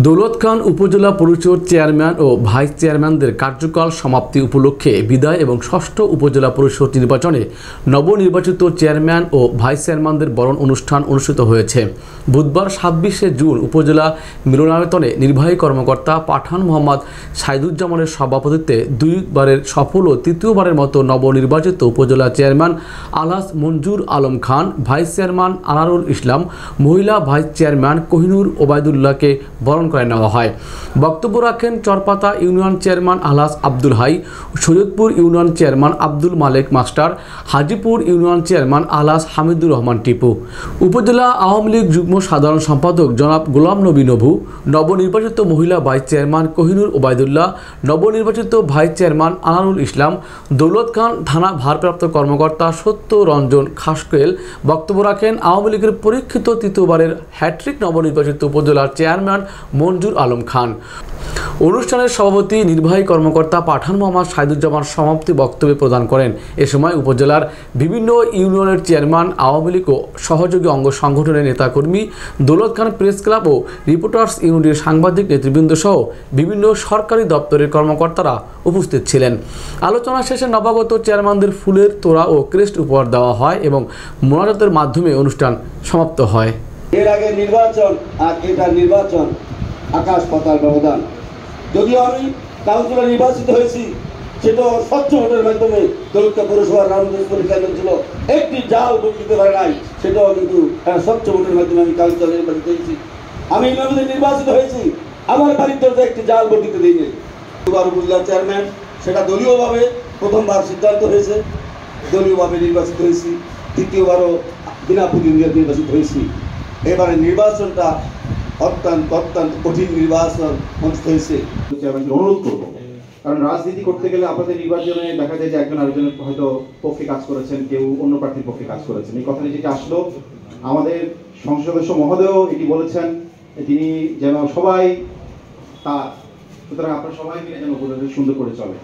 দৌলত খান উপজেলা পরিষদ চেয়ারম্যান ও ভাইস চেয়ারম্যানদের কার্যকাল সমাপ্তি উপলক্ষে বিদায় এবং ষষ্ঠ উপজেলা পরিষদ নির্বাচনে নবনির্বাচিত চেয়ারম্যান ও ভাইস চেয়ারম্যানদের বরণ অনুষ্ঠান অনুষ্ঠিত হয়েছে। বুধবার ২৬শে জুন উপজেলা মিলনায়তনে নির্বাহী কর্মকর্তা পাঠান মোহাম্মদ সাইদুজ্জামানের সভাপতিত্বে দুইবারের সফল ও তৃতীয়বারের মতো নবনির্বাচিত উপজেলা চেয়ারম্যান আলহাজ মঞ্জুর আলম খান, ভাইস চেয়ারম্যান আনারুল ইসলাম, মহিলা ভাইস চেয়ারম্যান কোহিনুর ওবায়দুল্লাহকে বরণ করে নেওয়া হয়। বক্তব্য রাখেন Charpata union chairman Alhaj Abdul Hai, Saidpur union chairman Abdul Malek master, Hajipur union chairman Alhaj Hamidur Rahman Tipu, উপজেলা আওয়ামী লীগ যুগ্ম সাধারণ সম্পাদক জনাব গোলাম নবী নভু, নবনির্বাচিত মহিলা ভাইস চেয়ারম্যান কোহিনুর ওবায়দুল্লাহ, নবনির্বাচিত ভাইস চেয়ারম্যান আনারুল ইসলাম, দৌলত খান থানা ভারপ্রাপ্ত কর্মকর্তা সত্য রঞ্জন খাসকেল। বক্তব্য রাখেন আওয়ামী লীগের পরীক্ষিত তৃতীয়বারের হ্যাট্রিক নবনির্বাচিত উপজেলার চেয়ারম্যান মঞ্জুর আলম খান। অনুষ্ঠানের সভাপতি নির্বাহী কর্মকর্তা পাঠান মোহাম্মদ সাইদুজ্জামান সমাপ্তি বক্তব্য প্রদান করেন। এ সময় উপজেলার বিভিন্ন ইউনিয়নের চেয়ারম্যান, আওয়ামী লীগ ও সহযোগী অঙ্গ সংগঠনের নেতাকর্মী, দৌলত খান প্রেস ক্লাব ও রিপোর্টার্স ইউনিটির সাংবাদিক নেতৃবৃন্দ সহ বিভিন্ন সরকারি দপ্তরের কর্মকর্তারা উপস্থিত ছিলেন। আলোচনা শেষে নবাগত চেয়ারম্যানদের ফুলের তোড়া ও ক্রেস্ট উপহার দেওয়া হয় এবং মোনাজাতের মাধ্যমে অনুষ্ঠান সমাপ্ত হয়। এর আগে নির্বাচন আর এটা নির্বাচন আকাশ পাতাল ব্যবধান। যদিও আমি কাউন্সিলর নির্বাচিত হয়েছি, সেটাও স্বচ্ছ ভোটের মাধ্যমে। দৌলত পৌরসভার রামগঞ্জ কেন্দ্র ছিল, একটি জাল ভোট দিতে পারে নাই, সেটাও কিন্তু স্বচ্ছ ভোটের মাধ্যমে আমি কাউন্সিলর নির্বাচিত হয়েছি। আমি ইমামদের নির্বাচিত হয়েছি, আমার বাড়িতে একটি জাল ভোট দিতে দিইনি। দুবার উপজেলা চেয়ারম্যান, সেটা দলীয়ভাবে প্রথমবার সিদ্ধান্ত হয়েছে, দলীয়ভাবে নির্বাচিত হয়েছি। দ্বিতীয়বারও বিনা প্রতিদ্বন্দ্বিতা নির্বাচিত হয়েছি। এবারে নির্বাচনটা অত্যন্ত কঠিন নির্বাচন অনুষ্ঠিত হয়েছে। অনুরোধ করবো, কারণ রাজনীতি করতে গেলে আপনাদের নির্বাচনে দেখা যায় যে একজন আরেকজনের হয়তো পক্ষে কাজ করেছেন, কেউ অন্য প্রার্থীর পক্ষে কাজ করেছেন। এই কথাটি যেটা আসলো, আমাদের সংসদ সদস্য মহোদয়ও এটি বলেছেন, তিনি যেন সবাই তার, সুতরাং আপনারা সবাই মিলে যেন সুন্দর করে চলে।